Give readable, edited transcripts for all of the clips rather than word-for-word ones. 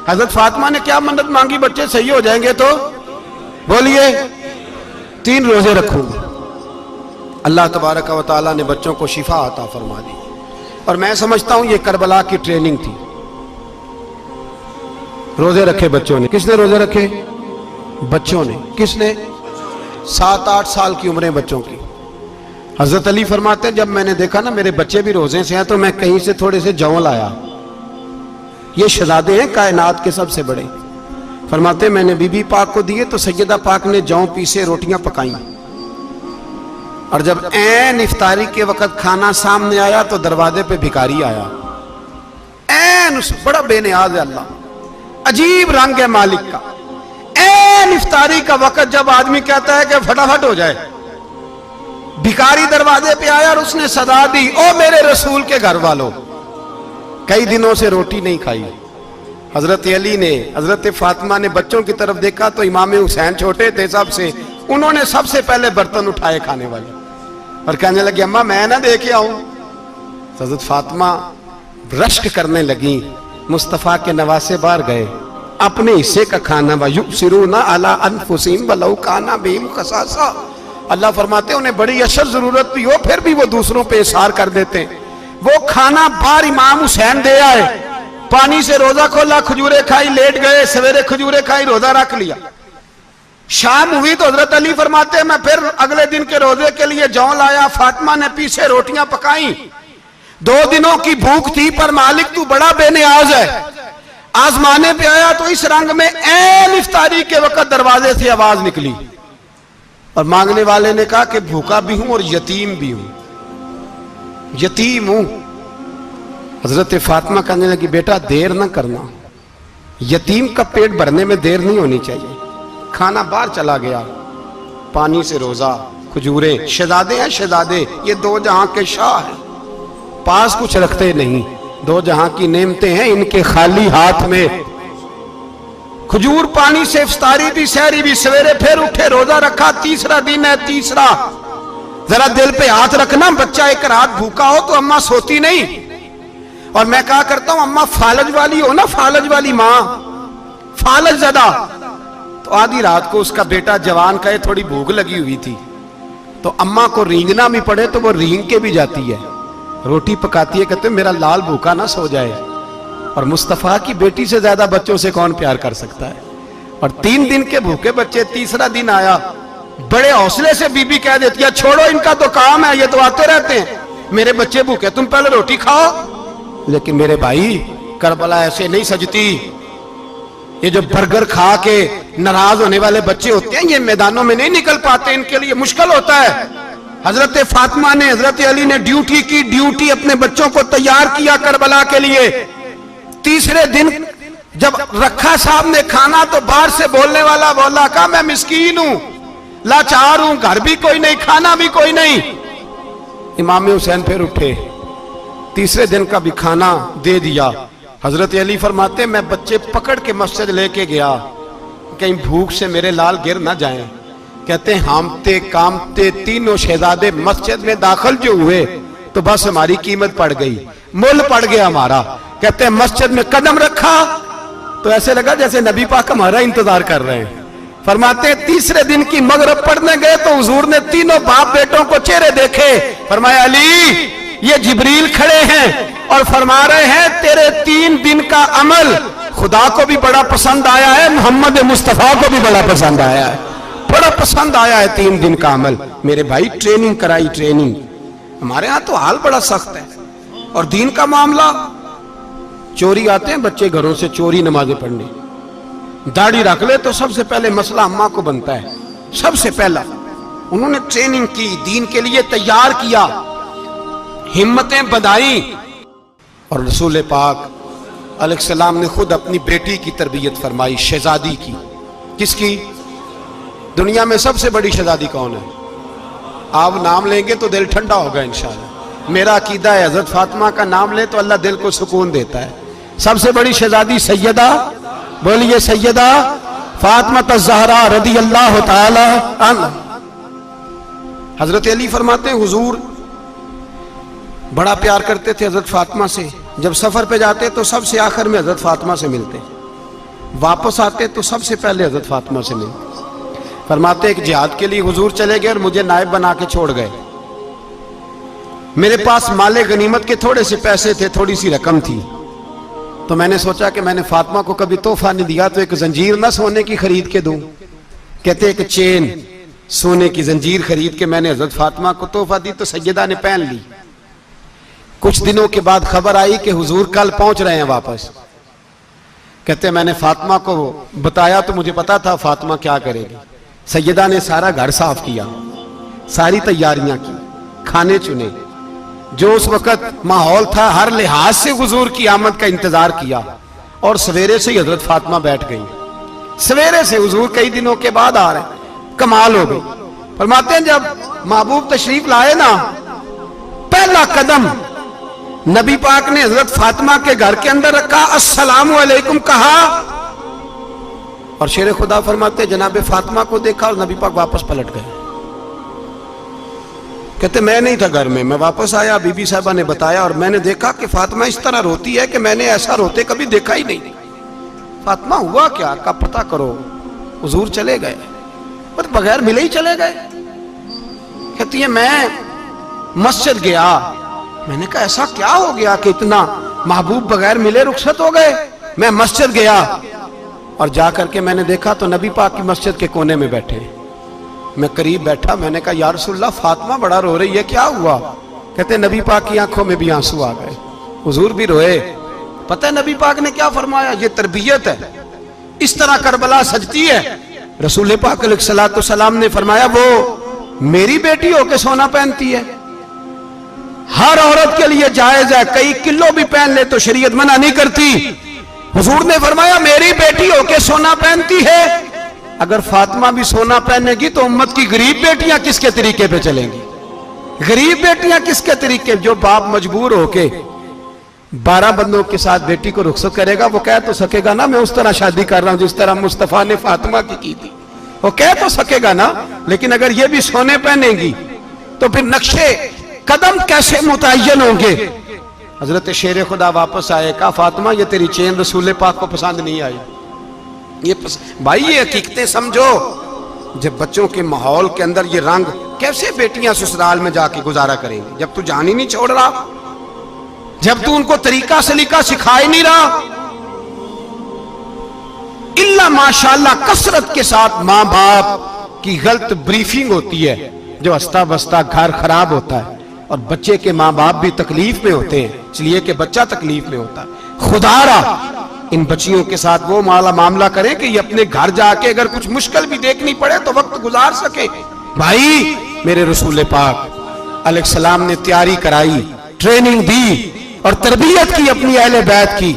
حضرت فاطمہ نے کیا منت مانگی؟ بچے صحیح ہو جائیں گے تو بولیے 3 روزے رکھوں گا۔ اللہ تبارک و تعالیٰ نے بچوں کو شفا عطا فرما دی، اور میں سمجھتا ہوں یہ کربلا کی ٹریننگ تھی۔ روزے رکھے بچوں نے۔ کس نے روزے رکھے؟ بچوں نے۔ کس نے؟ 7-8 سال کی عمریں بچوں کی۔ حضرت علی فرماتے ہیں جب میں نے دیکھا نا میرے بچے بھی روزے سے ہیں تو میں کہیں سے تھوڑے سے جوں لایا۔ یہ شہزادے ہیں کائنات کے سب سے بڑے۔ فرماتے ہیں میں نے بی بی پاک کو دیے تو سیدہ پاک نے جوں پیسے روٹیاں پکائیں، اور جب عین افطاری کے وقت کھانا سامنے آیا تو دروازے پہ بھکاری آیا۔ عین بڑا بے نیاز ہے اللہ، عجیب رنگ ہے مالک کا۔ عین افطاری کا وقت جب آدمی کہتا ہے کہ فٹافٹ ہو جائے، بھکاری دروازے پہ آیا اور اس نے صدا دی، او میرے رسول کے گھر والوں، کئی دنوں سے روٹی نہیں کھائی۔ حضرت علی نے، حضرت فاطمہ نے بچوں کی طرف دیکھا تو امام حسین چھوٹے تھے سب سے، انہوں نے سب سے پہلے برتن اٹھائے کھانے والے، اور کہنے لگے اماں میں نہ دے کے آؤں۔ حضرت فاطمہ رشک کرنے لگیں، مصطفیٰ کے نواسے باہر گئے، اپنے حصے کا کھانا وَيُؤْثِرُونَ عَلَىٰ أَنفُسِهِمْ وَلَوْ كَانَ بِهِمْ خَصَاصَةٌ۔ اللہ فرماتے ہیں انہیں بڑی اشد ضرورت بھی ہو پھر بھی وہ دوسروں پہ اثار کر دیتے ہیں۔ وہ کھانا باہر امام حسین دے آئے، پانی سے روزہ کھولا، کھجورے کھائی، لیٹ گئے، سویرے کھجورے کھائی، روزہ رکھ لیا۔ شام ہوئی تو حضرت علی فرماتے ہیں میں پھر اگلے دن کے روزے کے لیے جوں لایا، فاطمہ نے پیچھے روٹیاں پکائیں۔ 2 دنوں کی بھوک تھی پر مالک تو بڑا بے نیاز ہے۔ آزمانے پہ آیا تو اس رنگ میں عین افطاری کے وقت دروازے سے آواز نکلی، اور مانگنے والے نے کہا کہ بھوکا بھی ہوں اور یتیم بھی ہوں، یتیم ہوں۔ حضرت فاطمہ کہنے لگی بیٹا دیر نہ کرنا، یتیم کا پیٹ بھرنے میں دیر نہیں ہونی چاہیے۔ کھانا باہر چلا گیا، پانی سے روزہ، کھجورے۔ شہزادے ہیں شہزادے، یہ 2 جہاں کے شاہ ہیں، پاس کچھ رکھتے نہیں، 2 جہاں کی نعمتیں ہیں ان کے خالی ہاتھ میں۔ کھجور پانی سے افطاری بھی سحری بھی، سویرے پھر اٹھے روزہ رکھا، تیسرا دن ہے تیسرا۔ ذرا دل پہ ہاتھ رکھنا، بچہ ایک رات بھوکا ہو تو اماں سوتی نہیں۔ اور میں کہا کرتا ہوں اماں فالج والی ہو نا، فالج والی ماں، فالج زدہ، تو آدھی رات کو اس کا بیٹا جوان کہے تھوڑی بھوک لگی ہوئی تھی تو اماں کو رینگنا بھی پڑے تو وہ رینگ کے بھی جاتی ہے، روٹی پکاتی ہے، کہتے ہیں میرا لال بھوکا نہ سو جائے۔ اور مصطفیٰ کی بیٹی سے زیادہ بچوں سے کون پیار کر سکتا ہے؟ اور 3 دن کے بھوکے بچے، تیسرا دن آیا، بڑے حوصلے سے بی بی کہہ دیتی ہے چھوڑو ان کا تو کام ہے، یہ تو آتے رہتے ہیں، میرے بچے بھوکے تم پہلے روٹی کھاؤ۔ لیکن میرے بھائی کربلا ایسے نہیں سجتی۔ یہ جو برگر کھا کے ناراض ہونے والے بچے ہوتے ہیں یہ میدانوں میں نہیں نکل پاتے، ان کے لیے مشکل ہوتا ہے۔ حضرت فاطمہ نے، حضرت علی نے ڈیوٹی کی، ڈیوٹی اپنے بچوں کو تیار کیا کربلا کے لیے۔ تیسرے دن جب رکھا صاحب نے کھانا تو باہر سے بولنے والا بولا کہا میں مسکین ہوں، لاچار ہوں، گھر بھی کوئی نہیں، کھانا بھی کوئی نہیں۔ امام حسین پھر اٹھے، تیسرے دن کا بھی کھانا دے دیا۔ حضرت علی فرماتے میں بچے پکڑ کے مسجد لے کے گیا، کہیں بھوک سے میرے لال گر نہ جائیں۔ کہتے ہیں ہامتے کامتے تینوں شہزادے مسجد میں داخل جو ہوئے تو بس ہماری قیمت پڑ گئی، مول پڑ گیا ہمارا۔ کہتے ہیں مسجد میں قدم رکھا تو ایسے لگا جیسے نبی پاک ہمارا انتظار کر رہے ہیں۔ فرماتے ہیں تیسرے دن کی مغرب پڑھنے گئے تو حضور نے تینوں باپ بیٹوں کو چہرے دیکھے، فرمایا علی یہ جبریل کھڑے ہیں اور فرما رہے ہیں تیرے 3 دن کا عمل خدا کو بھی بڑا پسند آیا ہے، محمد مصطفیٰ کو بھی بڑا پسند آیا ہے، بڑا پسند آیا ہے 3 دن کا عمل۔ میرے بھائی ٹریننگ کرائی، ٹریننگ۔ ہمارے ہاں تو حال بڑا سخت ہے، اور دین کا معاملہ، چوری آتے ہیں بچے گھروں سے چوری نمازیں پڑھنے، داڑھی رکھ لے تو سب سے پہلے مسئلہ اماں کو بنتا ہے، سب سے پہلا۔ انہوں نے ٹریننگ کی، دین کے لیے تیار کیا، ہمتیں بدھائیں، اور رسول پاک علیہ السلام نے خود اپنی بیٹی کی تربیت فرمائی، شہزادی کی۔ کس کی؟ دنیا میں سب سے بڑی شہزادی کون ہے؟ آپ نام لیں گے تو دل ٹھنڈا ہوگا انشاءاللہ۔ میرا عقیدہ ہے حضرت فاطمہ کا نام لے تو اللہ دل کو سکون دیتا ہے۔ سب سے بڑی شہزادی سیدہ، بولیے سیدہ فاطمہ الزہرا رضی اللہ تعالی عنہ۔ حضرت علی فرماتے ہیں حضور بڑا پیار کرتے تھے حضرت فاطمہ سے، جب سفر پہ جاتے تو سب سے آخر میں حضرت فاطمہ سے ملتے، واپس آتے تو سب سے پہلے حضرت فاطمہ سے ملتے. فرماتے ایک جہاد کے لیے حضور چلے گئے اور مجھے نائب بنا کے چھوڑ گئے. میرے پاس مال غنیمت کے تھوڑے سے پیسے تھے, تھوڑی سی رقم تھی, تو میں نے سوچا کہ میں نے فاطمہ کو کبھی تحفہ نہیں دیا تو ایک زنجیر نہ سونے کی خرید کے دوں. کہتے ایک چین سونے کی زنجیر خرید کے میں نے حضرت فاطمہ کو تحفہ دی تو سیدہ نے پہن لی. کچھ دنوں کے بعد خبر آئی کہ حضور کل پہنچ رہے ہیں واپس. کہتے میں نے فاطمہ کو بتایا تو مجھے پتا تھا فاطمہ کیا کرے گی. سیدہ نے سارا گھر صاف کیا, ساری تیاریاں کی, کھانے چنے, جو اس وقت ماحول تھا ہر لحاظ سے حضور کی آمد کا انتظار کیا, اور سویرے سے ہی حضرت فاطمہ بیٹھ گئی. سویرے سے حضور کئی دنوں کے بعد آ رہے ہیں. کمال ہو گئی. فرماتے ہیں جب محبوب تشریف لائے نا, پہلا قدم نبی پاک نے حضرت فاطمہ کے گھر کے اندر رکھا, السلام علیکم کہا, اور شیر خدا فرماتے جناب فاطمہ کو دیکھا اور نبی پاک واپس پلٹ گئے. کہتے میں نہیں تھا گھر میں واپس آیا, بی بی صاحبہ نے بتایا اور میں نے دیکھا کہ فاطمہ اس طرح روتی ہے کہ میں نے ایسا روتے کبھی دیکھا ہی نہیں. فاطمہ ہوا کیا کا پتہ کرو. حضور چلے گئے, پر بغیر ملے ہی چلے گئے. کہتی ہے میں مسجد گیا, میں نے کہا ایسا کیا ہو گیا کہ اتنا محبوب بغیر ملے رخصت ہو گئے. میں مسجد گیا اور جا کر کے میں نے دیکھا تو نبی پاک کی مسجد کے کونے میں بیٹھے. میں قریب بیٹھا, میں نے کہا یا رسول اللہ فاطمہ بڑا رو رہی ہے, کیا ہوا؟ کہتے نبی پاک کی آنکھوں میں بھی آنسو آ گئے, حضور بھی روئے. پتہ ہے نبی پاک نے کیا فرمایا؟ یہ تربیت ہے, اس طرح کربلا سجتی ہے. رسول پاک علیہ الصلوۃ والسلام نے فرمایا وہ میری بیٹی ہو کے سونا پہنتی ہے, ہر عورت کے لیے جائز ہے, کئی کلو بھی پہن لے تو شریعت منع نہیں کرتی. حضور نے فرمایا میری بیٹی ہو کے سونا پہنتی ہے. اگر فاطمہ بھی سونا پہنے گی تو امت کی غریب بیٹیاں کس کے طریقے پہ چلیں گی؟ غریب بیٹیاں کس کے طریقے؟ جو باپ مجبور ہو کے 12 بندوں کے ساتھ بیٹی کو رخصت کرے گا وہ کہہ تو سکے گا نا میں اس طرح شادی کر رہا ہوں جس طرح مصطفیٰ نے فاطمہ کی تھی, وہ کہہ تو سکے گا نا. لیکن اگر یہ بھی سونے پہنے گی تو پھر نقشے قدم کیسے متعین ہوں گے؟ حضرت شیر خدا واپس آئے, کہا فاطمہ یہ تیری چین رسول پاک کو پسند نہیں آئی. بھائی یہ حقیقتیں سمجھو. جب بچوں کے ماحول کے اندر یہ رنگ, کیسے بیٹیاں سسرال میں جا کے گزارا کریں گی جب تو جان ہی نہیں چھوڑ رہا, جب تو ان کو طریقہ سلیقہ سکھا ہی نہیں رہا. الا ماشاءاللہ کثرت کے ساتھ ماں باپ کی غلط بریفنگ ہوتی ہے, جو ہستا بستا گھر خراب ہوتا ہے, اور بچے کے ماں باپ بھی تکلیف میں ہوتے ہیں اس لیے کہ بچہ تکلیف میں ہوتا ہے. خدا را ان بچیوں کے ساتھ وہ معاملہ کریں کہ یہ اپنے گھر جا کے اگر کچھ مشکل بھی دیکھنی پڑے تو وقت گزار سکے. بھائی میرے رسول پاک علیہ السلام نے تیاری کرائی, ٹریننگ دی اور تربیت کی اپنی اہل بیت کی.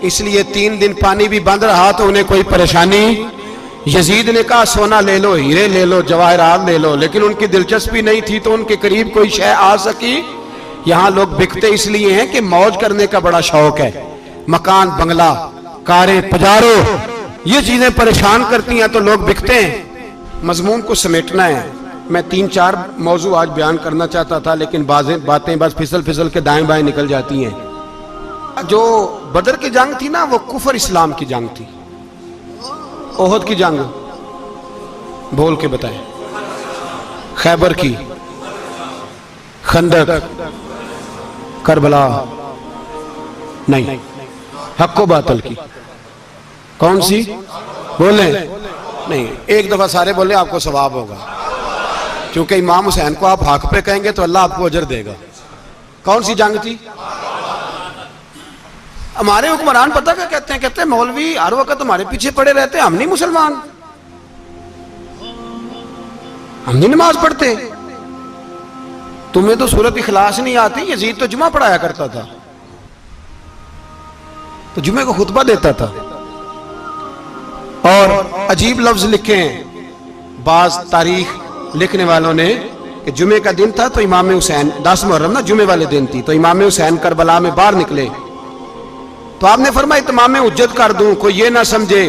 اس لیے 3 دن پانی بھی بند رہا تو انہیں کوئی پریشانی. یزید نے کہا سونا لے لو, ہیرے لے لو, جواہرات لے لو, لیکن ان کی دلچسپی نہیں تھی تو ان کے قریب کوئی شے آ سکی. یہاں لوگ بکتے اس لیے ہیں کہ موج کرنے کا بڑا شوق ہے. مکان بنگلہ کاریں پجارو یہ چیزیں پریشان کرتی ہیں تو لوگ بکتے ہیں. مضمون کو سمیٹنا ہے. میں 3-4 موضوع آج بیان کرنا چاہتا تھا لیکن باتیں بس پھسل کے دائیں بائیں نکل جاتی ہیں. جو بدر کی جنگ تھی نا وہ کفر اسلام کی جنگ تھی. احد کی جنگ بول کے بتائیں. خیبر کی, خندق, کربلا نہیں, حق و باطل کی. کون سی بولیں؟ نہیں, ایک دفعہ سارے بولیں آپ کو ثواب ہوگا, کیونکہ امام حسین کو آپ حق پہ کہیں گے تو اللہ آپ کو اجر دے گا. کون سی جنگ تھی؟ ہمارے حکمران پتہ کیا کہتے ہیں؟ کہتے ہیں مولوی ہر وقت ہمارے پیچھے پڑے رہتے, ہم نہیں مسلمان, ہم نہیں نماز پڑھتے. تمہیں تو سورۃ اخلاص نہیں آتی. یزید تو جمعہ پڑھایا کرتا تھا, تو جمعے کو خطبہ دیتا تھا. اور عجیب لفظ لکھے ہیں بعض تاریخ لکھنے والوں نے کہ جمعے کا دن تھا تو امام حسین 10 محرم نا جمعے والے دن تھی, تو امام حسین کربلا میں باہر نکلے تو آپ نے فرمایا اتمام حجت کر دوں, کوئی یہ نہ سمجھے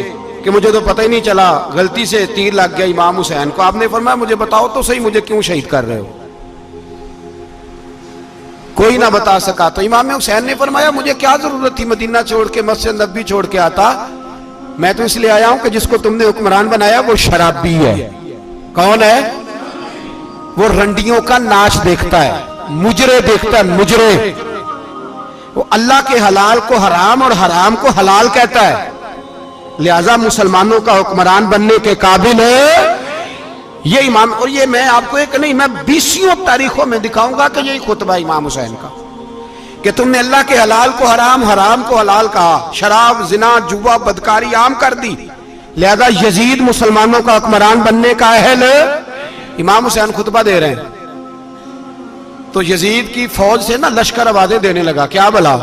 کہ مجھے تو پتہ ہی نہیں چلا غلطی سے تیر لگ گیا امام حسین کو. آپ نے فرمایا مجھے بتاؤ تو صحیح مجھے کیوں شہید کر رہے ہو؟ کوئی نہ بتا سکا. تو امام حسین نے فرمایا مجھے کیا ضرورت تھی مدینہ چھوڑ کے مسجد نبوی چھوڑ کے آتا, میں تو اس لیے آیا ہوں کہ جس کو تم نے حکمران بنایا وہ شرابی ہے. کون ہے؟ وہ رنڈیوں کا ناچ دیکھتا ہے, مجرے دیکھتا ہے, مجرے. وہ اللہ کے حلال کو حرام اور حرام کو حلال کہتا ہے. لہذا مسلمانوں کا حکمران بننے کے قابل ہے یہ امام. اور یہ میں آپ کو ایک نہیں, میں 20 تاریخوں میں دکھاؤں گا کہ یہی خطبہ امام حسین کا, کہ تم نے اللہ کے حلال کو حرام, حرام کو حلال کہا, شراب, زنا, جوا, بدکاری عام کر دی. لہذا یزید مسلمانوں کا حکمران بننے کا اہل. امام حسین خطبہ دے رہے ہیں تو یزید کی فوج سے نا لشکر آوازیں دینے لگا. کیا بلا؟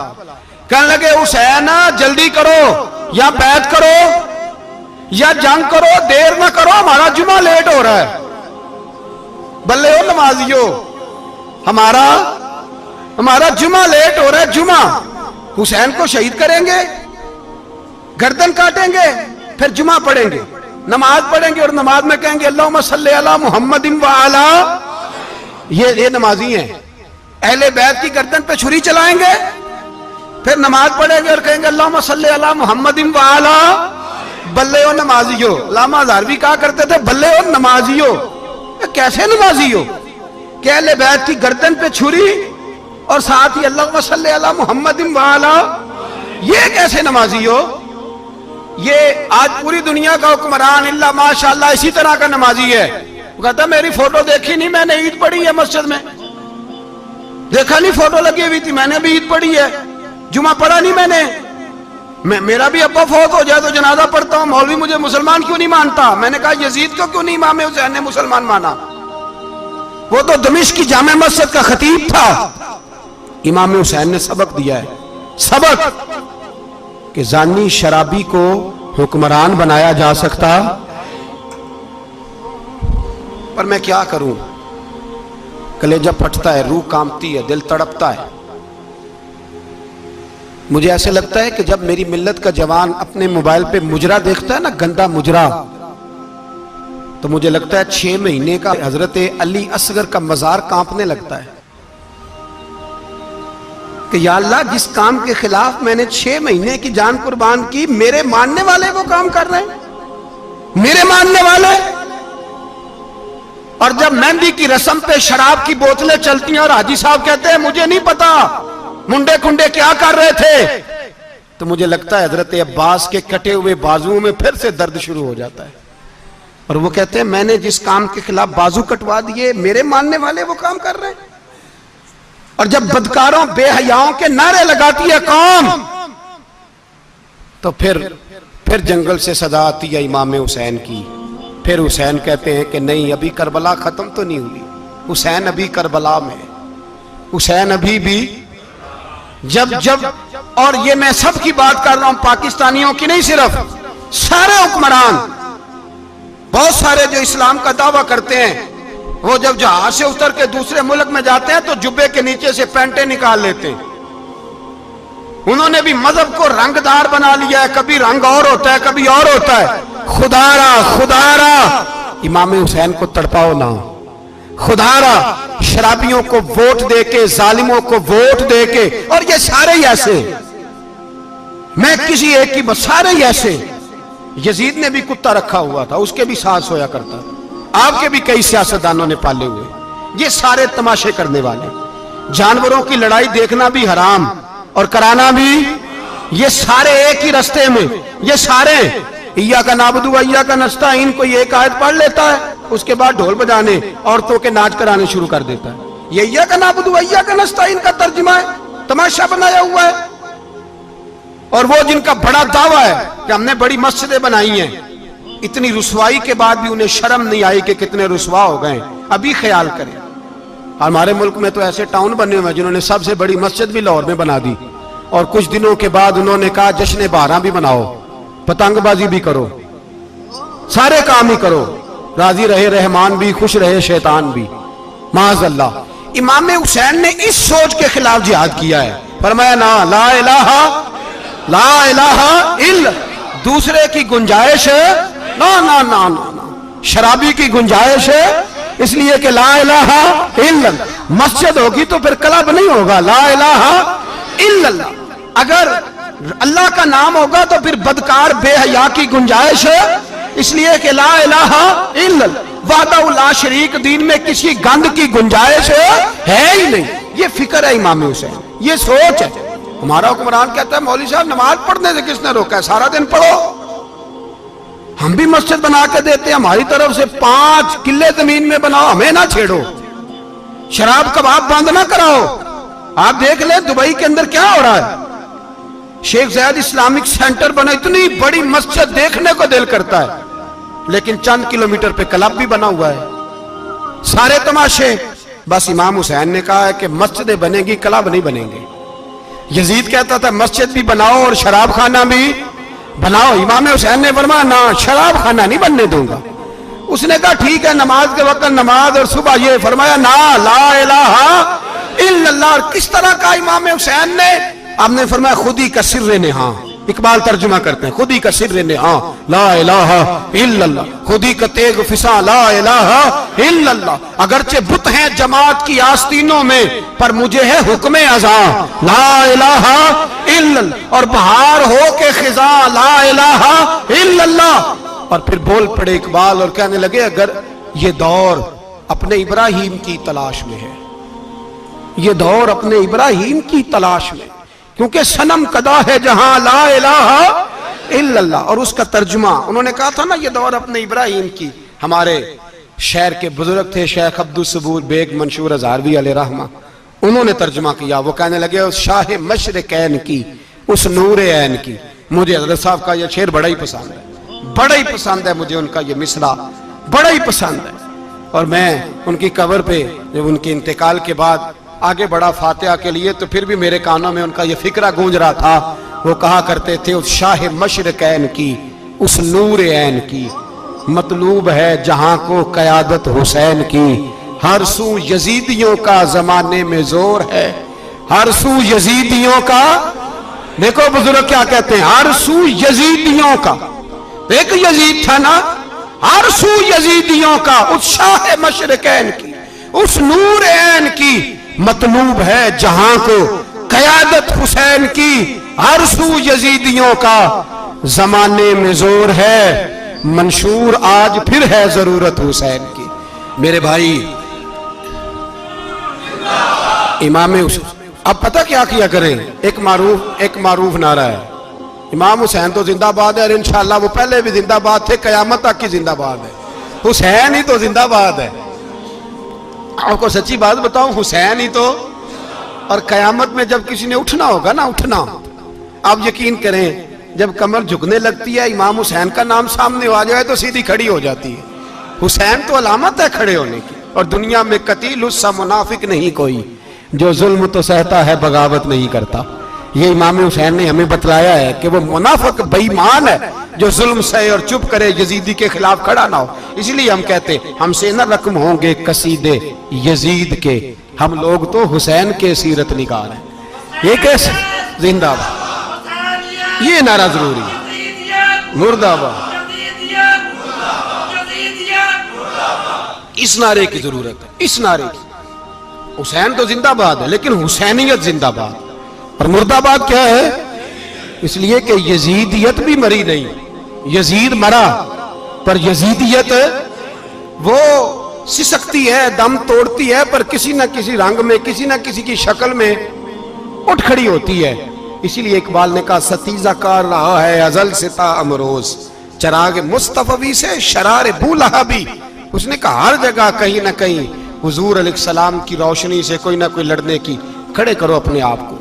کہنے لگے حسین جلدی کرو, یا بیعت کرو یا جنگ کرو, دیر نہ کرو, ہمارا جمعہ لیٹ ہو رہا ہے. بلے ہو نمازیو, ہمارا جمعہ لیٹ ہو رہا ہے. جمعہ حسین کو شہید کریں گے, گردن کاٹیں گے, پھر جمعہ پڑھیں گے, نماز پڑھیں گے اور نماز میں کہیں گے اللہم صلی علی محمد وعلا. یہ نمازی ہیں. اہل بیت کی گردن پہ چھری چلائیں گے, پھر نماز پڑھیں گے اور کہیں گے اللہم صلی علی محمد وعلا. بلے ہو نمازیو. علامہ ہزاروی کہا کرتے تھے بلے ہو نمازیو. کیسے نمازیو کہ اہل بیت کی گردن پہ چھری اور ساتھ ہی اللہم صلی علی محمد وعلا. یہ کیسے نمازی ہو؟ یہ آج پوری دنیا کا حکمران اللہ ماشاءاللہ اسی طرح کا نمازی ہے. وہ کہتا میری فوٹو دیکھی نہیں, میں نے عید پڑھی ہے مسجد میں, دیکھا نہیں فوٹو لگی ہوئی تھی, میں نے بھی عید پڑھی ہے, جمعہ پڑھا نہیں میں نے. میرا بھی ابا فوت ہو جائے تو جنازہ پڑھتا ہوں, مولوی مجھے مسلمان کیوں نہیں مانتا؟ میں نے کہا یزید کو کیوں نہیں امام حسین نے مسلمان مانا؟ وہ تو دمشق کی جامع مسجد کا خطیب تھا. امام حسین نے سبق دیا ہے, سبق کہ زانی شرابی کو حکمران بنایا جا سکتا. پر میں کیا کروں, کلیجہ پھٹتا ہے, روح کانپتی ہے, دل تڑپتا ہے. مجھے ایسے لگتا ہے کہ جب میری ملت کا جوان اپنے موبائل پہ مجرا دیکھتا ہے نا, گندا مجرا, تو مجھے لگتا ہے 6 مہینے کا حضرت علی اصغر کا مزار کانپنے لگتا ہے کہ یا اللہ جس کام کے خلاف میں نے 6 مہینے کی جان قربان کی, میرے ماننے والے وہ کام کر رہے ہیں, میرے ماننے والے. اور جب مہندی کی رسم پہ شراب کی بوتلیں چلتی ہیں اور حاجی صاحب کہتے ہیں مجھے نہیں پتا منڈے کنڈے کیا کر رہے تھے, تو مجھے لگتا ہے حضرت عباس کے کٹے ہوئے بازوؤں میں پھر سے درد شروع ہو جاتا ہے. اور وہ کہتے ہیں میں نے جس کام کے خلاف بازو کٹوا دیے, میرے ماننے والے وہ کام کر رہے ہیں. اور جب بدکاروں بے حیاؤں کے نعرے لگاتی ہے قوم, تو پھر جنگل سے صدا آتی ہے امام حسین کی. پھر حسین کہتے ہیں کہ نہیں, ابھی کربلا ختم تو نہیں ہوئی, حسین ابھی کربلا میں, حسین ابھی بھی. جب اور یہ میں سب کی بات کر رہا ہوں, پاکستانیوں کی نہیں, صرف سارے حکمران, بہت سارے جو اسلام کا دعویٰ کرتے ہیں, وہ جب جہاز سے اتر کے دوسرے ملک میں جاتے ہیں تو جبے کے نیچے سے پینٹیں نکال لیتے ہیں. انہوں نے بھی مذہب کو رنگ دار بنا لیا ہے, کبھی رنگ اور ہوتا ہے کبھی اور ہوتا ہے. خدا را امام حسین کو تڑپاؤ نہ, خدا را شرابیوں کو ووٹ دے کے, ظالموں کو ووٹ دے کے. اور یہ سارے ہی ایسے, میں کسی ایک کی بس, سارے ہی ایسے. یزید نے بھی کتا رکھا ہوا تھا, اس کے بھی ساتھ سویا کرتا تھا, آپ کے بھی کئی سیاستدانوں نے پالے ہوئے. یہ سارے تماشے کرنے والے, جانوروں کی لڑائی دیکھنا بھی حرام اور کرانا بھی, یہ سارے ایک ہی رستے میں. یہ سارے ایاک نعبد و ایاک نستعین کوئی ایک آیت پڑھ لیتا ہے, اس کے بعد ڈھول بجانے, عورتوں کے ناچ کرانے شروع کر دیتا ہے. یہ ایاک نعبد و ایاک نستعین کا ترجمہ ہے, تماشا بنایا ہوا ہے. اور وہ جن کا بڑا دعویٰ ہے کہ ہم نے بڑی مسجدیں بنائی ہیں, اتنی رسوائی کے بعد بھی انہیں شرم نہیں آئی کہ کتنے رسوا ہو گئے. ابھی خیال کریں, ہمارے ملک میں تو ایسے ٹاؤن بنے ہوئے ہیں جنہوں نے سب سے بڑی مسجد بھی لاہور میں بنا دی, اور کچھ دنوں کے بعد انہوں نے کہا جشن بہاراں بھی بناؤ, پتنگ بازی بھی کرو, سارے کام ہی کرو, راضی رہے رحمان بھی, خوش رہے شیطان بھی. معاذ اللہ. امام حسین نے اس سوچ کے خلاف جہاد کیا ہے, فرمایا نا لا الہ الا, دوسرے کی گنجائش ہے نا, شرابی کی گنجائش ہے, اس لیے کہ لا الہ الا, مسجد ہوگی تو پھر کلب نہیں ہوگا, لا الہ الا اللہ. اگر اللہ کا نام ہوگا تو پھر بدکار بے حیا کی گنجائش ہے، اس لیے کہ لا الہ الا اللہ وحدہ لا شریک، دین میں کسی گند کی گنجائش ہے ہی نہیں۔ یہ فکر ہے امام حسین، یہ سوچ ہے۔ ہمارا حکمران کہتا ہے مولوی صاحب نماز پڑھنے سے کس نے روکا ہے، سارا دن پڑھو۔ ہم بھی مسجد بنا کے دیتے ہیں، ہماری طرف سے 5 کلے زمین میں بناؤ، ہمیں نہ چھیڑو۔ شراب کباب بند نہ کراؤ۔ آپ دیکھ لیں دبئی کے اندر کیا ہو رہا ہے، شیخ زید اسلامک سینٹر بنا، اتنی بڑی مسجد دیکھنے کو دل کرتا ہے، لیکن چند کلومیٹر پہ کلب بھی بنا ہوا ہے، سارے تماشے۔ بس امام حسین نے کہا ہے کہ مسجدیں بنے گی، کلب نہیں بنیں گے۔ یزید کہتا تھا مسجد بھی بناؤ اور شراب خانہ بھی بناؤ، امام حسین نے فرمایا نہ، شراب خانہ نہیں بننے دوں گا۔ اس نے کہا ٹھیک ہے نماز کے وقت نماز اور صبح یہ، فرمایا نہ، لا الہ الا اللہ۔ اور کس طرح کا امام حسین نے، آپ نے فرمایا خودی کا سر نہاں، اقبال ترجمہ کرتے ہیں خودی کا سر نہاں لا الہ الا اللہ، خودی کا تیغ فساں لا الہ الا اللہ۔ اگرچہ بت ہیں جماعت کی آستینوں میں، پر مجھے ہے حکم ازاں لا الہ الا اللہ، اور بہار ہو کے خزاں لا الہ الا اللہ۔ اور پھر بول پڑے اقبال اور کہنے لگے اگر یہ دور اپنے ابراہیم کی تلاش میں ہے، یہ دور اپنے ابراہیم کی تلاش میں، کیونکہ صنم کدا ہے جہاں لا الہ الا اللہ۔ اور اس کا ترجمہ انہوں نے کہا تھا نا یہ دور اپنے ابراہیم کی، ہمارے شہر کے بزرگ تھے شیخ عبدالصبور بیگ منشور ہزاروی علیہ رحمہ، انہوں نے ترجمہ کیا، وہ کہنے لگے اس شاہ مشرقین کی، اس نور عین کی۔ مجھے حضرت صاحب کا یہ شعر بڑا ہی پسند ہے، بڑا ہی پسند ہے مجھے، ان کا یہ مصرع بڑا ہی پسند ہے۔ اور میں ان کی قبر پہ جب ان کے انتقال کے بعد آگے بڑھا فاتحہ کے لیے تو پھر بھی میرے کانوں میں ان کا یہ فکرہ گونج رہا تھا، وہ کہا کرتے تھے اس شاہ مشرقین کی، اس نور عین کی، مطلوب ہے جہاں کو قیادت حسین کی، ہر سو یزیدیوں کا زمانے میں زور ہے، ہر سو یزیدیوں کا۔ دیکھو بزرگ کیا کہتے ہیں، ہر سو یزیدیوں کا، ایک یزید تھا نا، ہر سو یزیدیوں کا، اس شاہ مشرقین کی، اس نور عین کی، مطلوب ہے جہاں کو قیادت حسین کی، ہر سو یزیدیوں کا زمانے میں زور ہے، منشور آج پھر ہے ضرورت حسین کی۔ میرے بھائی امام حسین، اب پتہ کیا کیا کریں، ایک معروف نعرہ ہے، امام حسین تو زندہ باد ہے، اور انشاءاللہ وہ پہلے بھی زندہ باد تھے، قیامت تک کی زندہ باد ہے، حسین ہی تو زندہ باد ہے۔ آپ کو سچی بات بتاؤں، حسین ہی تو، اور قیامت میں جب کسی نے اٹھنا ہوگا نا، اٹھنا، آپ یقین کریں جب کمر جھکنے لگتی ہے امام حسین کا نام سامنے آ جائے تو سیدھی کھڑی ہو جاتی ہے۔ حسین تو علامت ہے کھڑے ہونے کی، اور دنیا میں قتیل اس سا منافق نہیں کوئی، جو ظلم تو سہتا ہے بغاوت نہیں کرتا۔ یہ امام حسین نے ہمیں بتلایا ہے کہ وہ منافق بے ایمان ہے جو ظلم سہے اور چپ کرے، یزیدی کے خلاف کھڑا نہ ہو۔ اس لیے ہم کہتے ہم سے نہ رقم ہوں گے قصیدے یزید کے، ہم لوگ تو حسین کے سیرت نگار ہیں۔ یہ کیسے زندہ باد، یہ نعرہ ضروری ہے، مردہ آباد، اس نعرے کی ضرورت ہے، اس نعرے کی۔ حسین تو زندہ باد ہے لیکن حسینیت زندہ باد، اور مردہ آباد کیا ہے؟ اس لیے کہ یزیدیت بھی مری نہیں، یزید مرا پر یزیدیت وہ سسکتی ہے، دم توڑتی ہے، پر کسی نہ کسی رنگ میں، کسی نہ کسی کی شکل میں اٹھ کھڑی ہوتی ہے۔ اسی لیے اقبال نے کہا ستیزہ کار رہا ہے ازل سے تا امروز، چراغ مصطفی سے شرار بولہبی۔ اس نے کہا ہر جگہ کہیں نہ کہیں حضور علیہ السلام کی روشنی سے کوئی نہ کوئی لڑنے کی، کھڑے کرو اپنے آپ کو۔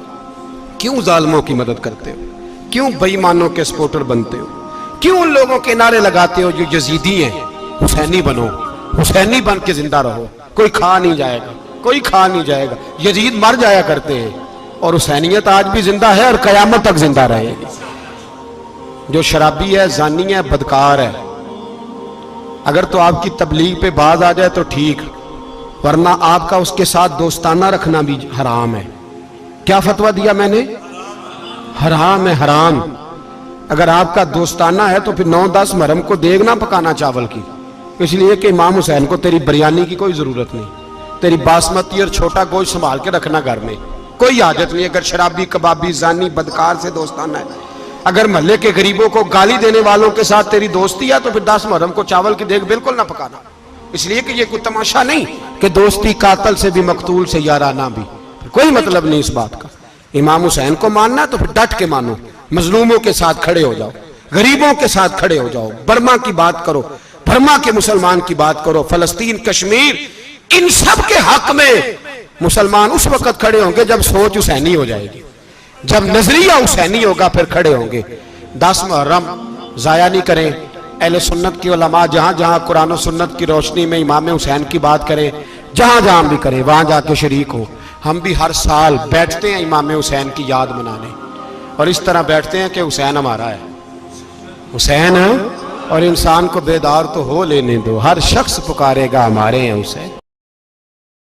کیوں ظالموں کی مدد کرتے ہو؟ کیوں بے ایمانوں کے سپورٹر بنتے ہو؟ کیوں ان لوگوں کے نعرے لگاتے ہو جو یزیدی ہیں؟ حسینی بنو، حسینی بن کے زندہ رہو، کوئی کھا نہیں جائے گا، کوئی کھا نہیں جائے گا۔ یزید مر جایا کرتے ہیں اور حسینیت آج بھی زندہ ہے اور قیامت تک زندہ رہے گی۔ جو شرابی ہے، زانی ہے، بدکار ہے، اگر تو آپ کی تبلیغ پہ باز آ جائے تو ٹھیک، ورنہ آپ کا اس کے ساتھ دوستانہ رکھنا بھی حرام ہے۔ کیا فتویٰ دیا میں نے؟ حرام ہے، حرام۔ اگر آپ کا دوستانہ ہے تو پھر 9-10 محرم کو دیگ نہ پکانا چاول کی، اس لیے کہ امام حسین کو تیری بریانی کی کوئی ضرورت نہیں، تیری باسمتی اور چھوٹا گوشت سنبھال کے رکھنا گھر میں، کوئی حاجت نہیں. اگر شرابی کبابی زانی بدکار سے دوستانہ ہے, اگر محلے کے غریبوں کو گالی دینے والوں کے ساتھ تیری دوستی ہے تو پھر 10 محرم کو چاول کی دیگ بالکل نہ پکانا, اس لیے کہ یہ کوئی تماشا نہیں کہ دوستی قاتل سے بھی مقتول سے یارانہ بھی, کوئی مطلب نہیں اس بات کا. امام حسین کو ماننا تو پھر ڈٹ کے مانو, مظلوموں کے ساتھ کھڑے ہو جاؤ, غریبوں کے ساتھ کھڑے ہو جاؤ, برما کی بات کرو, برما کے مسلمان کی بات کرو, فلسطین, کشمیر, ان سب کے حق میں مسلمان اس وقت کھڑے ہوں گے جب سوچ حسینی ہو جائے گی, جب نظریہ حسینی ہوگا پھر کھڑے ہوں گے. 10 محرم ضائع نہیں کریں. اہل سنت کی علماء جہاں جہاں قرآن و سنت کی روشنی میں امام حسین کی بات کریں, جہاں جہاں بھی کریں, وہاں جا کے شریک ہو. ہم بھی ہر سال بیٹھتے ہیں امام حسین کی یاد منانے, اور اس طرح بیٹھتے ہیں کہ حسین ہمارا ہے, حسین ہے, اور انسان کو بیدار تو ہو لینے دو, ہر شخص پکارے گا ہمارے ہیں حسین.